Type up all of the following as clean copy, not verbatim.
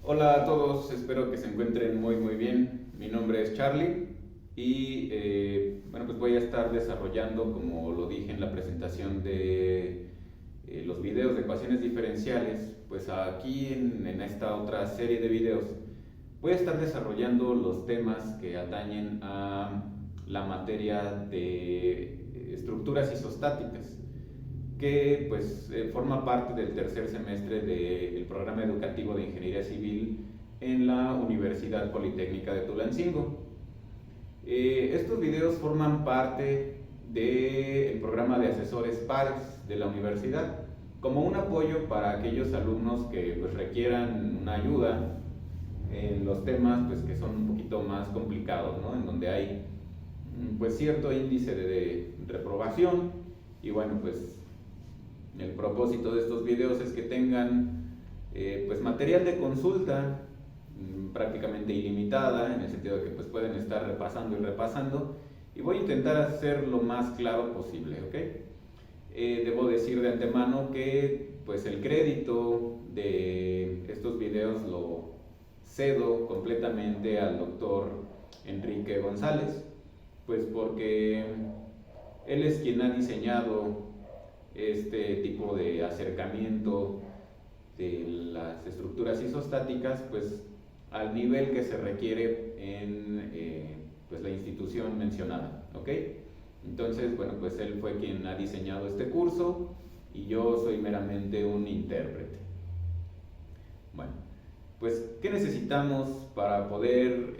Hola a todos, espero que se encuentren muy bien. Mi nombre es Charlie y bueno, pues voy a estar desarrollando, como lo dije en la presentación de los videos de ecuaciones diferenciales, pues aquí en esta otra serie de videos voy a estar desarrollando los temas que atañen a la materia de estructuras isostáticas que pues forma parte del tercer semestre del programa educativo de Ingeniería Civil en la Universidad Politécnica de Tulancingo. Estos videos forman parte del programa de asesores pares de la universidad como un apoyo para aquellos alumnos que pues requieran una ayuda en los temas pues que son un poquito más complicados, ¿no? En donde hay pues cierto índice de reprobación y bueno, pues el propósito de estos videos es que tengan pues material de consulta prácticamente ilimitada, en el sentido de que pues pueden estar repasando y repasando, y voy a intentar hacer lo más claro posible, ¿ok? Debo decir de antemano que pues el crédito de estos videos lo cedo completamente al doctor Enrique González, pues porque él es quien ha diseñado este tipo de acercamiento de las estructuras isostáticas pues al nivel que se requiere en pues la institución mencionada, ¿ok? Entonces, bueno, pues él fue quien ha diseñado este curso y yo soy meramente un intérprete. Bueno, pues ¿qué necesitamos para poder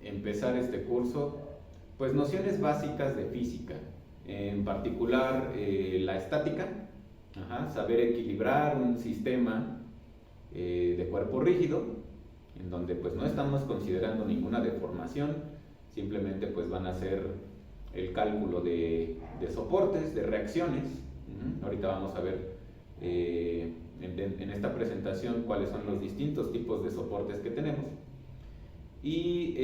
empezar este curso? Pues nociones básicas de física, en particular la estática, saber equilibrar un sistema de cuerpo rígido, en donde pues no estamos considerando ninguna deformación, simplemente pues van a ser el cálculo de soportes, de reacciones. Ahorita vamos a ver en esta presentación cuáles son los distintos tipos de soportes que tenemos. Y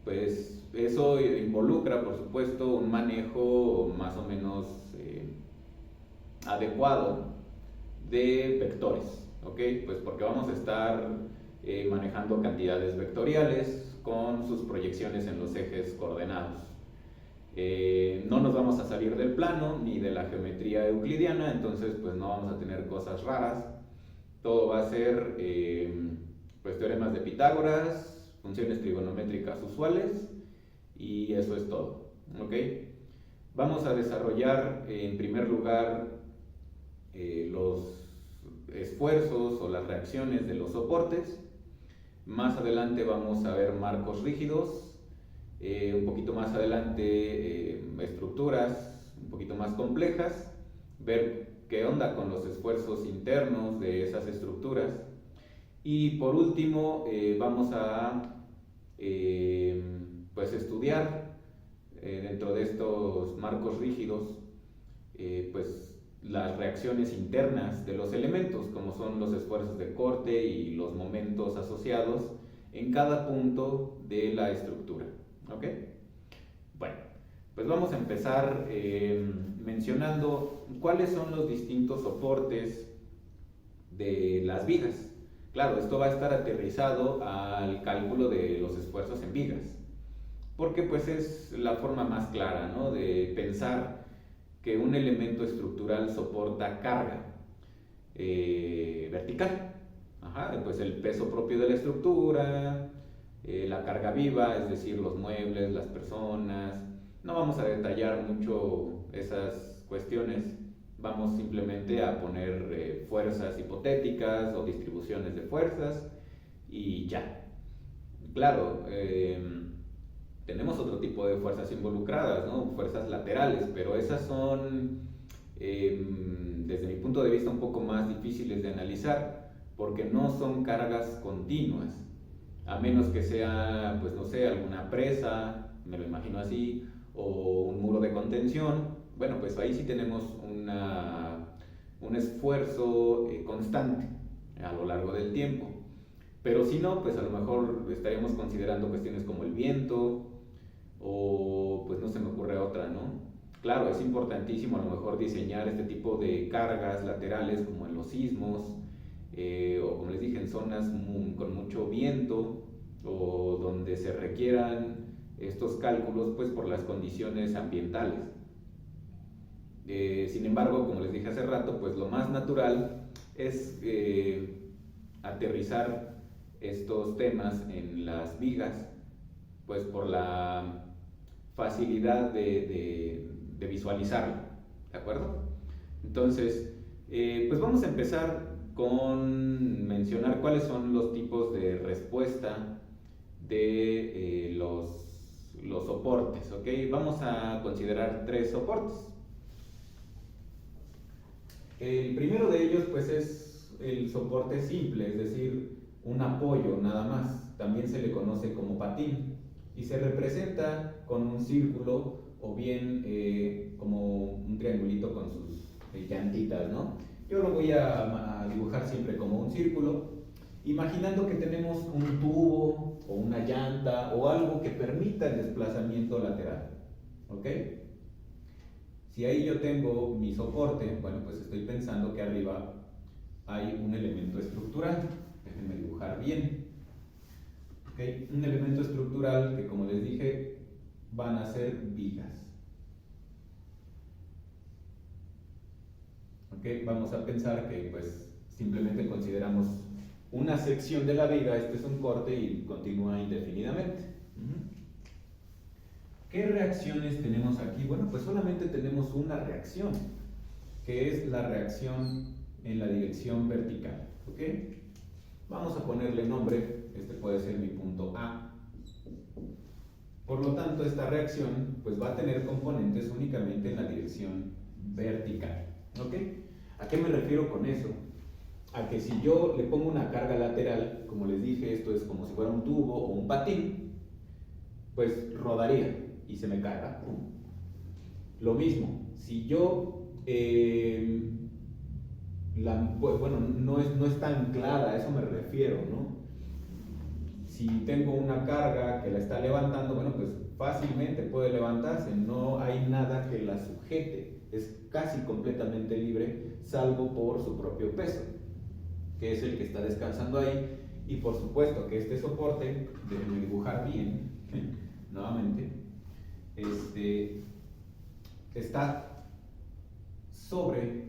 pues eso involucra, por supuesto, un manejo más o menos adecuado de vectores, ¿ok? Pues porque vamos a estar manejando cantidades vectoriales con sus proyecciones en los ejes coordenados. No nos vamos a salir del plano ni de la geometría euclidiana, entonces pues no vamos a tener cosas raras. Todo va a ser pues teoremas de Pitágoras, funciones trigonométricas usuales y eso es todo, ¿ok? Vamos a desarrollar en primer lugar los esfuerzos o las reacciones de los soportes. Más adelante vamos a ver marcos rígidos, un poquito más adelante estructuras un poquito más complejas, ver qué onda con los esfuerzos internos de esas estructuras. Y por último vamos a pues estudiar dentro de estos marcos rígidos pues las reacciones internas de los elementos, como son los esfuerzos de corte y los momentos asociados en cada punto de la estructura, ¿ok? Bueno, pues vamos a empezar mencionando cuáles son los distintos soportes de las vigas. Claro, esto va a estar aterrizado al cálculo de los esfuerzos en vigas, porque pues es la forma más clara, ¿no?, de pensar que un elemento estructural soporta carga vertical. Pues el peso propio de la estructura, la carga viva, es decir, los muebles, las personas. No vamos a detallar mucho esas cuestiones, vamos simplemente a poner fuerzas hipotéticas o distribuciones de fuerzas y ya. Claro, tenemos otro tipo de fuerzas involucradas, ¿no? Fuerzas laterales, pero esas son, desde mi punto de vista, un poco más difíciles de analizar porque no son cargas continuas, a menos que sea, pues no sé, alguna presa, me lo imagino así, o un muro de contención. Bueno, pues ahí sí tenemos un esfuerzo constante a lo largo del tiempo. Pero si no, pues a lo mejor estaríamos considerando cuestiones como el viento, o pues no se me ocurre otra, ¿no? Claro, es importantísimo a lo mejor diseñar este tipo de cargas laterales como en los sismos, o como les dije, en zonas con mucho viento o donde se requieran estos cálculos pues por las condiciones ambientales. Sin embargo, como les dije hace rato, pues lo más natural es aterrizar estos temas en las vigas, pues por la facilidad de visualizarlo, ¿de acuerdo? Entonces, pues vamos a empezar con mencionar cuáles son los tipos de respuesta de los soportes, ¿ok? Vamos a considerar 3 soportes. El primero de ellos pues es el soporte simple, es decir, un apoyo nada más. También se le conoce como patín y se representa con un círculo o bien como un triangulito con sus llantitas, ¿no? Yo lo voy a dibujar siempre como un círculo, imaginando que tenemos un tubo o una llanta o algo que permita el desplazamiento lateral, ¿ok? Si ahí yo tengo mi soporte, bueno, pues estoy pensando que arriba hay un elemento estructural. Déjenme dibujar bien. ¿Okay? Un elemento estructural que, como les dije, van a ser vigas. ¿Okay? Vamos a pensar que pues simplemente consideramos una sección de la viga, este es un corte y continúa indefinidamente. ¿Qué reacciones tenemos aquí? Bueno, pues solamente tenemos una reacción, que es la reacción en la dirección vertical. ¿Ok? Vamos a ponerle nombre, este puede ser mi punto A. Por lo tanto, esta reacción pues va a tener componentes únicamente en la dirección vertical. ¿Ok? ¿A qué me refiero con eso? A que si yo le pongo una carga lateral, como les dije, esto es como si fuera un tubo o un patín, pues rodaría y se me carga. Lo mismo, si yo, bueno, no está anclada, a eso me refiero, ¿no? Si tengo una carga que la está levantando, bueno, pues fácilmente puede levantarse, no hay nada que la sujete, es casi completamente libre, salvo por su propio peso, que es el que está descansando ahí. Y por supuesto que este soporte, déjenme dibujar bien, nuevamente, está sobre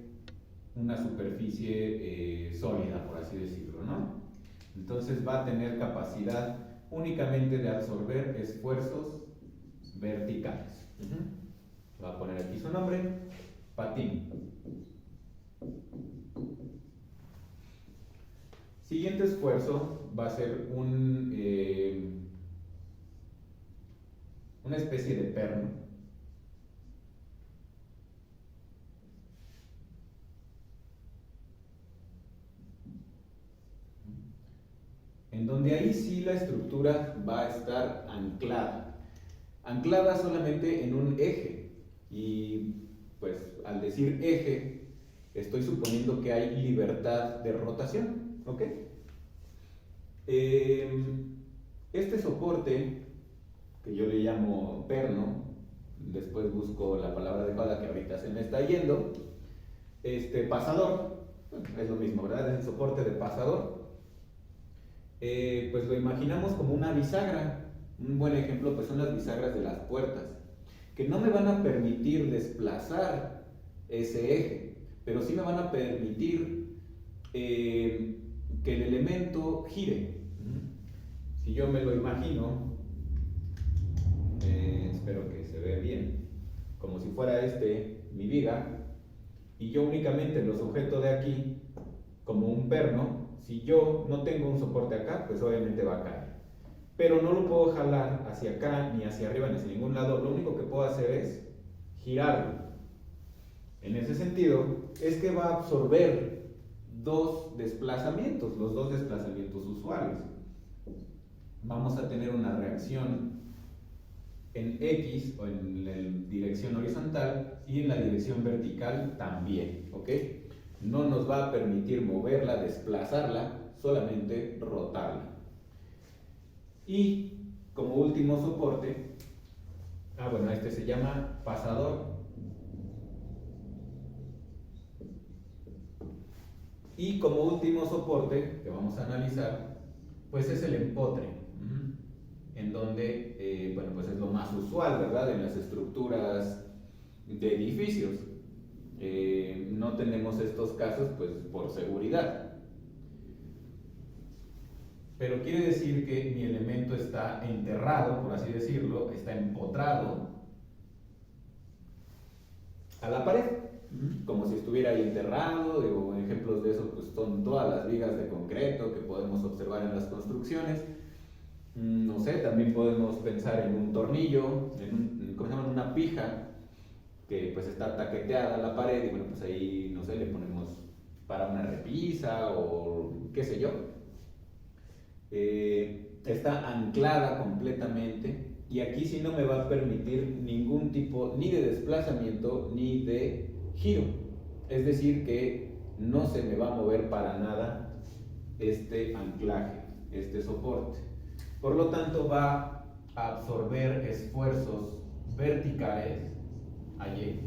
una superficie sólida, por así decirlo, ¿no? Entonces va a tener capacidad únicamente de absorber esfuerzos verticales. Va a poner aquí su nombre, patín. Siguiente esfuerzo va a ser una especie de perno. En donde ahí sí la estructura va a estar anclada solamente en un eje. Y pues al decir eje, estoy suponiendo que hay libertad de rotación, ¿ok? Este soporte, que yo le llamo perno, después busco la palabra adecuada que ahorita se me está yendo, pasador, es lo mismo, ¿verdad? Es el soporte de pasador. Pues lo imaginamos como una bisagra. Un buen ejemplo pues son las bisagras de las puertas, que no me van a permitir desplazar ese eje, pero sí me van a permitir que el elemento gire. Si yo me lo imagino, espero que se vea bien, como si fuera mi viga, y yo únicamente lo sujeto de aquí como un perno. Si yo no tengo un soporte acá, pues obviamente va a caer. Pero no lo puedo jalar hacia acá, ni hacia arriba, ni hacia ningún lado. Lo único que puedo hacer es girarlo. En ese sentido, es que va a absorber dos desplazamientos, los dos desplazamientos usuales. Vamos a tener una reacción en X o en la dirección horizontal y en la dirección vertical también, ¿ok? No nos va a permitir moverla, desplazarla, solamente rotarla. Y como último soporte, bueno, este se llama pasador. Y como último soporte que vamos a analizar, pues es el empotre, en donde, bueno, pues es lo más usual, ¿verdad?, en las estructuras de edificios. No tenemos estos casos, pues, por seguridad. Pero quiere decir que mi elemento está enterrado, por así decirlo, está empotrado a la pared, como si estuviera ahí enterrado. O ejemplos de eso pues son todas las vigas de concreto que podemos observar en las construcciones. No sé, también podemos pensar en un tornillo, ¿cómo se llama?, una pija que pues está taqueteada a la pared, y bueno, pues ahí, no sé, le ponemos para una repisa o qué sé yo. Está anclada completamente, y aquí sí no me va a permitir ningún tipo ni de desplazamiento ni de giro. Es decir, que no se me va a mover para nada este anclaje, este soporte. Por lo tanto, va a absorber esfuerzos verticales a Y,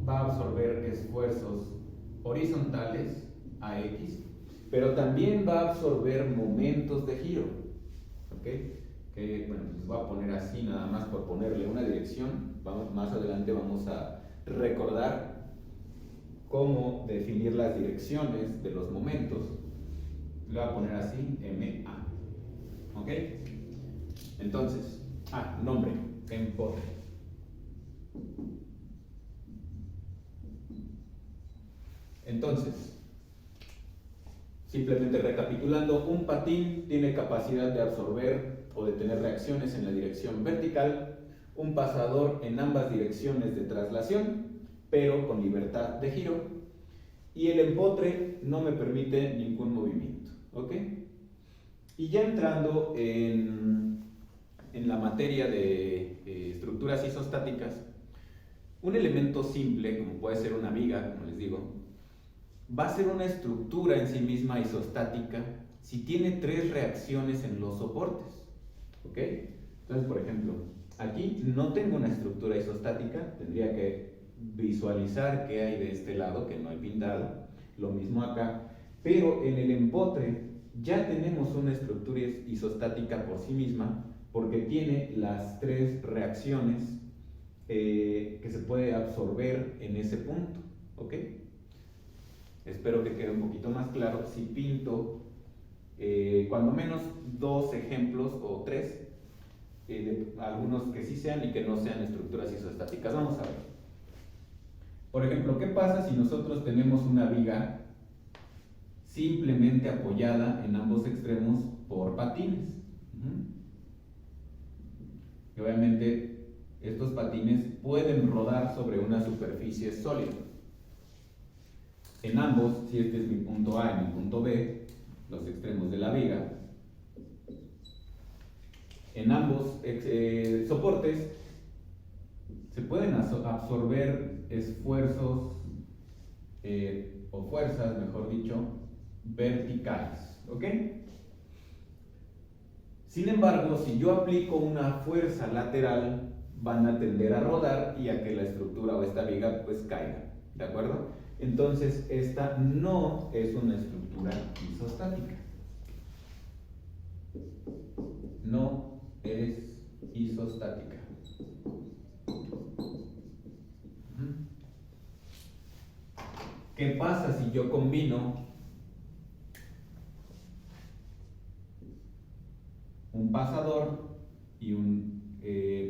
va a absorber esfuerzos horizontales a X, pero también va a absorber momentos de giro, ¿ok? Que, bueno, pues voy a poner así nada más por ponerle una dirección. Más adelante vamos a recordar cómo definir las direcciones de los momentos. Le voy a poner así, MA, ¿ok? Entonces, nombre, empotre. Entonces, simplemente recapitulando, un patín tiene capacidad de absorber o de tener reacciones en la dirección vertical, un pasador en ambas direcciones de traslación, pero con libertad de giro, y el empotre no me permite ningún movimiento, ¿ok? Y ya entrando en la materia de estructuras isostáticas, un elemento simple, como puede ser una viga, como les digo, va a ser una estructura en sí misma isostática si tiene 3 reacciones en los soportes, ¿ok? Entonces, por ejemplo, aquí no tengo una estructura isostática, tendría que visualizar qué hay de este lado, que no hay pintado, lo mismo acá, pero en el empotre ya tenemos una estructura isostática por sí misma, porque tiene las 3 reacciones que se puede absorber en ese punto, ¿ok? Espero que quede un poquito más claro si pinto cuando menos 2 ejemplos o 3, de algunos que sí sean y que no sean estructuras isostáticas. Vamos a ver. Por ejemplo, ¿qué pasa si nosotros tenemos una viga simplemente apoyada en ambos extremos por patines? Y obviamente estos patines pueden rodar sobre una superficie sólida. En ambos, si este es mi punto A y mi punto B, los extremos de la viga, en ambos soportes se pueden absorber esfuerzos o fuerzas, mejor dicho, verticales, ¿ok? Sin embargo, si yo aplico una fuerza lateral, van a tender a rodar y a que la estructura o esta viga pues caiga, ¿de acuerdo? Entonces, esta no es una estructura isostática. No es isostática. ¿Qué pasa si yo combino un pasador y un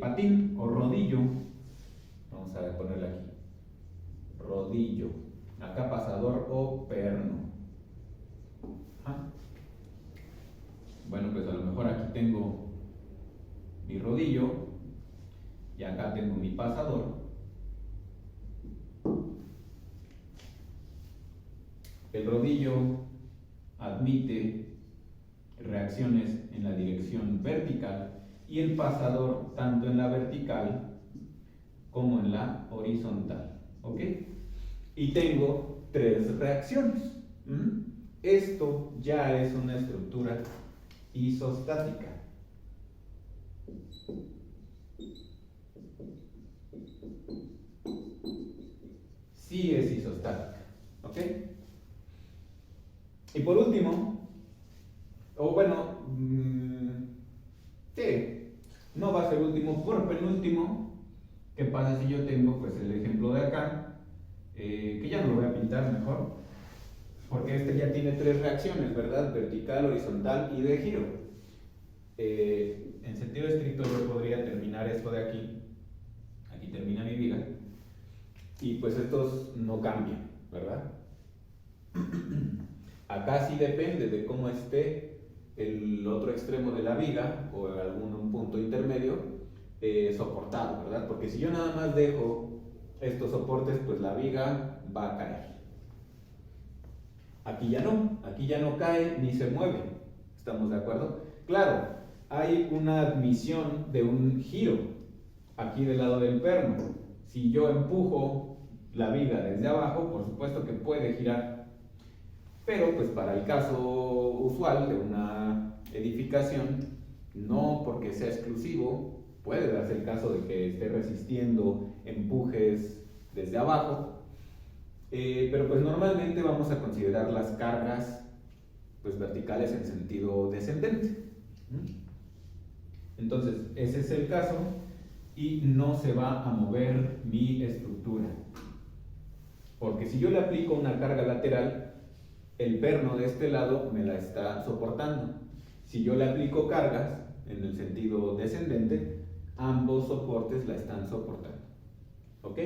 patín o rodillo? Vamos a ponerle aquí. Rodillo. Acá pasador o perno. Bueno, pues a lo mejor aquí tengo mi rodillo y acá tengo mi pasador. El rodillo admite reacciones en la dirección vertical y el pasador tanto en la vertical como en la horizontal, ¿ok? Y tengo 3 reacciones. Esto ya es una estructura isostática. Sí es isostática, ¿ok? por último, o bueno, sí, no va a ser último, por penúltimo, ¿qué pasa si yo tengo pues el ejemplo de acá? Que ya no lo voy a pintar mejor, porque este ya tiene tres reacciones, ¿verdad? Vertical, horizontal y de giro. En sentido estricto yo podría terminar esto de aquí, aquí termina mi viga, y pues estos no cambian, ¿verdad? Acá sí depende de cómo esté el otro extremo de la viga o algún punto intermedio soportado, ¿verdad? Porque si yo nada más dejo estos soportes, pues la viga va a caer. Aquí ya no cae ni se mueve, ¿estamos de acuerdo? Claro, hay una admisión de un giro aquí del lado del perno. Si yo empujo la viga desde abajo, por supuesto que puede girar, pero pues para el caso usual de una edificación, no porque sea exclusivo, puede darse el caso de que esté resistiendo empujes desde abajo, pero pues normalmente vamos a considerar las cargas pues verticales en sentido descendente. Entonces ese es el caso y no se va a mover mi estructura, porque si yo le aplico una carga lateral, el perno de este lado me la está soportando. Si yo le aplico cargas en el sentido descendente, ambos soportes la están soportando. ¿Ok?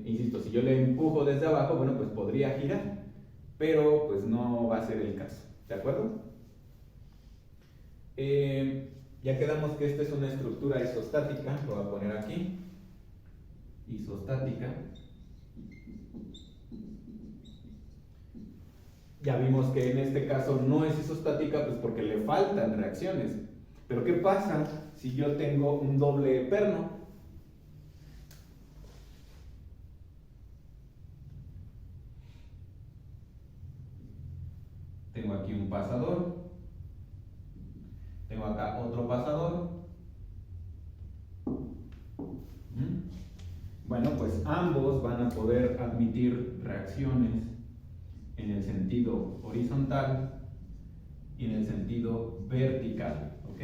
Insisto, si yo le empujo desde abajo, bueno, pues podría girar, pero pues no va a ser el caso. ¿De acuerdo? Ya quedamos que esta es una estructura isostática, lo voy a poner aquí. Isostática. Ya vimos que en este caso no es isostática, pues porque le faltan reacciones. Pero ¿qué pasa si yo tengo un doble perno? Tengo aquí un pasador, tengo acá otro pasador. Bueno, pues ambos van a poder admitir reacciones en el sentido horizontal y en el sentido vertical, ¿ok?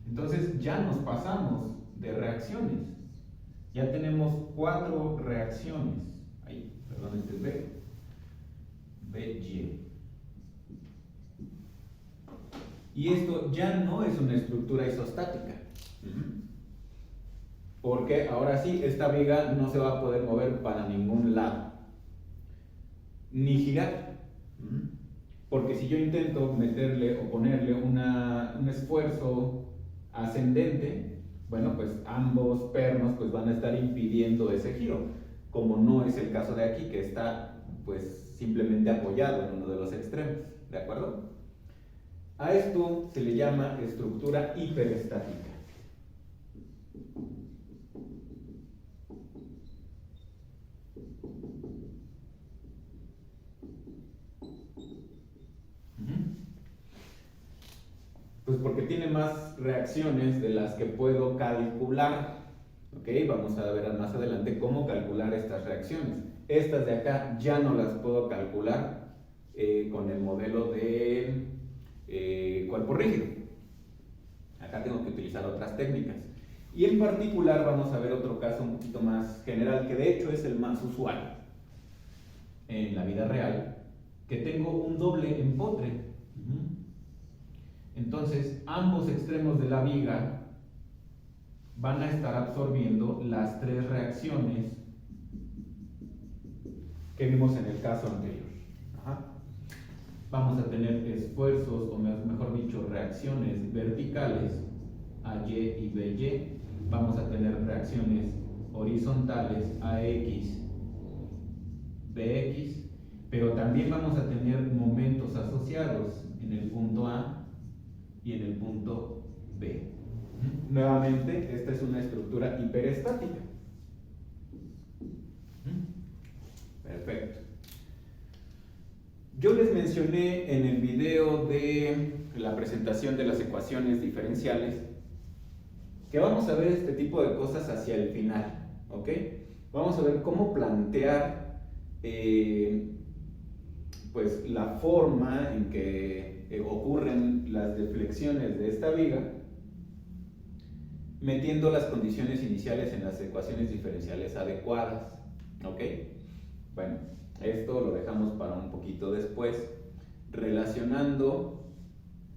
Entonces ya nos pasamos de reacciones. Ya tenemos 4 reacciones. Ahí, perdón, este es B. BY. Y esto ya no es una estructura isostática. Porque ahora sí, esta viga no se va a poder mover para ningún lado. Ni girar. Porque si yo intento meterle o ponerle un esfuerzo ascendente, bueno, pues ambos pernos pues van a estar impidiendo ese giro, como no es el caso de aquí, que está pues simplemente apoyado en uno de los extremos, ¿de acuerdo? A esto se le llama estructura hiperestática. Pues porque tiene más reacciones de las que puedo calcular. ¿Ok? Vamos a ver más adelante cómo calcular estas reacciones. Estas de acá ya no las puedo calcular con el modelo de cuerpo rígido. Acá tengo que utilizar otras técnicas. Y en particular vamos a ver otro caso un poquito más general, que de hecho es el más usual en la vida real, que tengo un doble empotre. Entonces, ambos extremos de la viga van a estar absorbiendo las 3 reacciones que vimos en el caso anterior. Vamos a tener esfuerzos, o mejor dicho, reacciones verticales, AY y BY. Vamos a tener reacciones horizontales, AX, BX, pero también vamos a tener momentos asociados en el punto A y en el punto B. Nuevamente, esta es una estructura hiperestática. Perfecto. Yo les mencioné en el video de la presentación de las ecuaciones diferenciales que vamos a ver este tipo de cosas hacia el final, ¿ok? Vamos a ver cómo plantear pues la forma en que ocurren las deflexiones de esta viga, metiendo las condiciones iniciales en las ecuaciones diferenciales adecuadas. ¿Ok? Bueno, esto lo dejamos para un poquito después, relacionando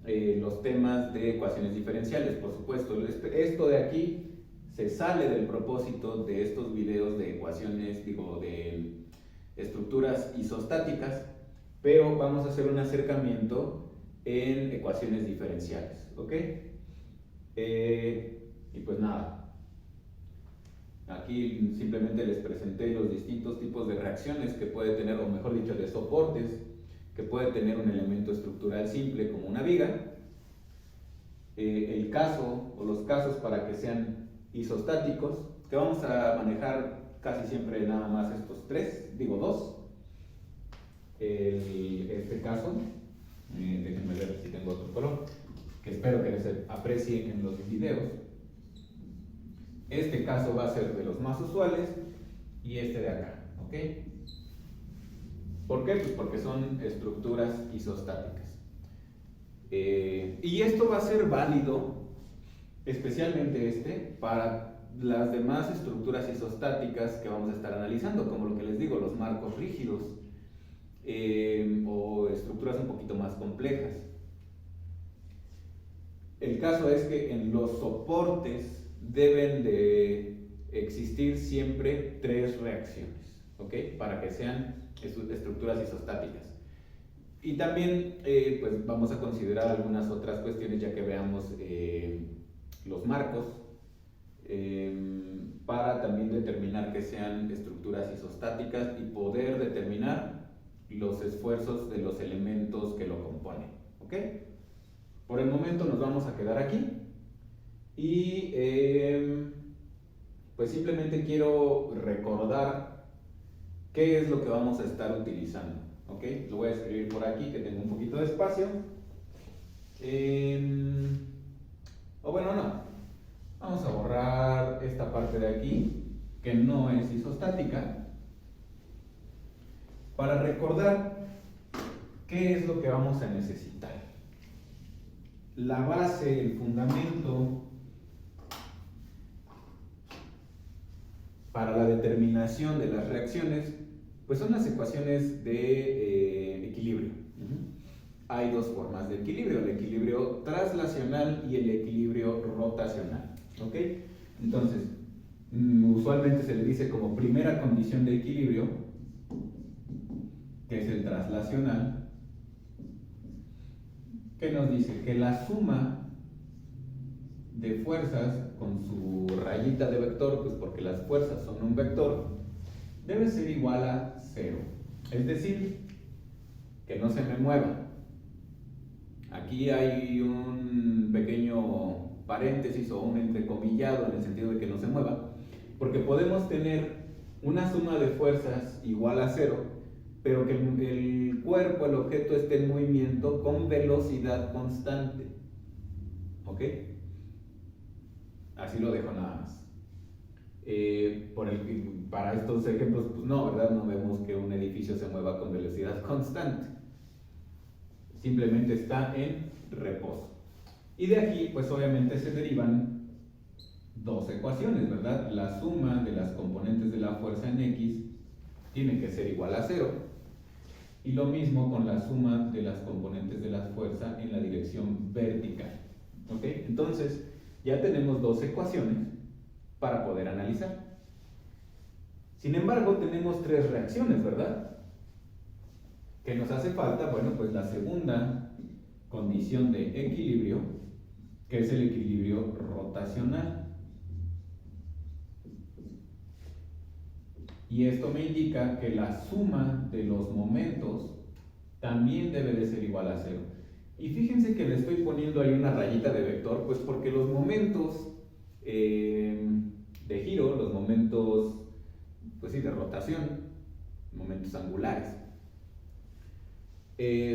los temas de ecuaciones diferenciales, por supuesto. Esto de aquí se sale del propósito de estos videos de ecuaciones, de estructuras isostáticas, pero vamos a hacer un acercamiento en ecuaciones diferenciales. ¿Ok? Y pues nada, aquí simplemente les presenté los distintos tipos de reacciones que puede tener, o mejor dicho, de soportes que puede tener un elemento estructural simple como una viga. El caso o los casos para que sean isostáticos, que vamos a manejar casi siempre nada más estos dos. Este caso, déjenme ver si tengo otro color, que espero que les aprecie en los videos. Este caso va a ser de los más usuales y este de acá, ¿ok? ¿Por qué? Pues porque son estructuras isostáticas. Y esto va a ser válido, especialmente para las demás estructuras isostáticas que vamos a estar analizando, como lo que les digo, los marcos rígidos o estructuras un poquito más complejas. El caso es que en los soportes deben de existir siempre 3 reacciones, ¿ok? Para que sean estructuras isostáticas. Y también pues vamos a considerar algunas otras cuestiones ya que veamos los marcos para también determinar que sean estructuras isostáticas y poder determinar los esfuerzos de los elementos que lo componen, ¿ok? Por el momento nos vamos a quedar aquí y pues simplemente quiero recordar qué es lo que vamos a estar utilizando, ¿ok? Lo voy a escribir por aquí que tengo un poquito de espacio. O bueno, no. Vamos a borrar esta parte de aquí que no es isostática para recordar qué es lo que vamos a necesitar. La base, el fundamento para la determinación de las reacciones, pues son las ecuaciones de equilibrio. Hay 2 formas de equilibrio, el equilibrio traslacional y el equilibrio rotacional. ¿Ok? Entonces, usualmente se le dice como primera condición de equilibrio, que es el traslacional, que nos dice que la suma de fuerzas con su rayita de vector, pues porque las fuerzas son un vector, debe ser igual a 0. Es decir, que no se me mueva. Aquí hay un pequeño paréntesis o un entrecomillado en el sentido de que no se mueva, porque podemos tener una suma de fuerzas igual a 0, pero que el cuerpo, el objeto, esté en movimiento con velocidad constante. ¿Ok? Así lo dejo nada más. Para estos ejemplos, pues no, ¿verdad? No vemos que un edificio se mueva con velocidad constante. Simplemente está en reposo. Y de aquí, pues obviamente se derivan 2 ecuaciones, ¿verdad? La suma de las componentes de la fuerza en X tiene que ser igual a 0. Y lo mismo con la suma de las componentes de la fuerza en la dirección vertical. ¿Ok? Entonces, ya tenemos 2 ecuaciones para poder analizar. Sin embargo, tenemos 3 reacciones, ¿verdad? ¿Qué nos hace falta? Bueno, pues la segunda condición de equilibrio, que es el equilibrio rotacional. Y esto me indica que la suma de los momentos también debe de ser igual a 0. Y fíjense que le estoy poniendo ahí una rayita de vector, pues porque los momentos de giro, los momentos, pues sí, de rotación, momentos angulares,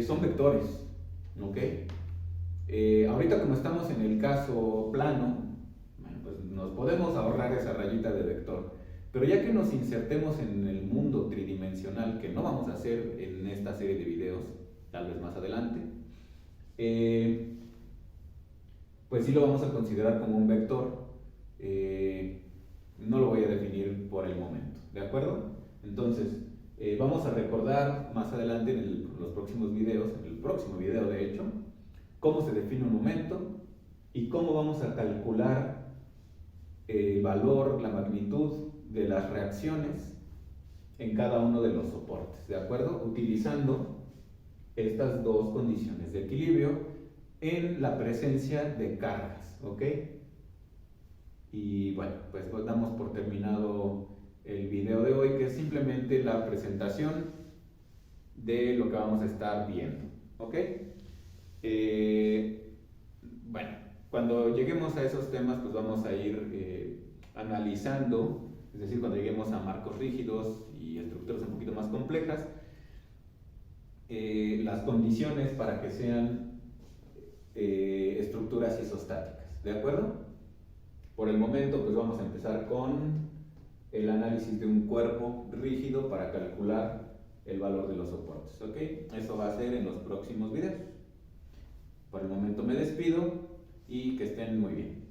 son vectores, ¿ok? Ahorita como estamos en el caso plano, bueno, pues nos podemos ahorrar esa rayita de vector, Pero ya que nos insertemos en el mundo tridimensional, que no vamos a hacer en esta serie de videos, tal vez más adelante, pues sí lo vamos a considerar como un vector. No lo voy a definir por el momento, ¿de acuerdo? Entonces, vamos a recordar más adelante en los próximos videos, en el próximo video de hecho, cómo se define un momento y cómo vamos a calcular el valor, la magnitud de las reacciones en cada uno de los soportes, ¿de acuerdo? Utilizando estas dos condiciones de equilibrio en la presencia de cargas, ¿ok? Y bueno, pues damos por terminado el video de hoy, que es simplemente la presentación de lo que vamos a estar viendo, ¿ok? Bueno, cuando lleguemos a esos temas, pues vamos a ir analizando, es decir, cuando lleguemos a marcos rígidos y estructuras un poquito más complejas, las condiciones para que sean estructuras isostáticas, ¿de acuerdo? Por el momento, pues vamos a empezar con el análisis de un cuerpo rígido para calcular el valor de los soportes, ¿ok? Eso va a ser en los próximos videos. Por el momento me despido y que estén muy bien.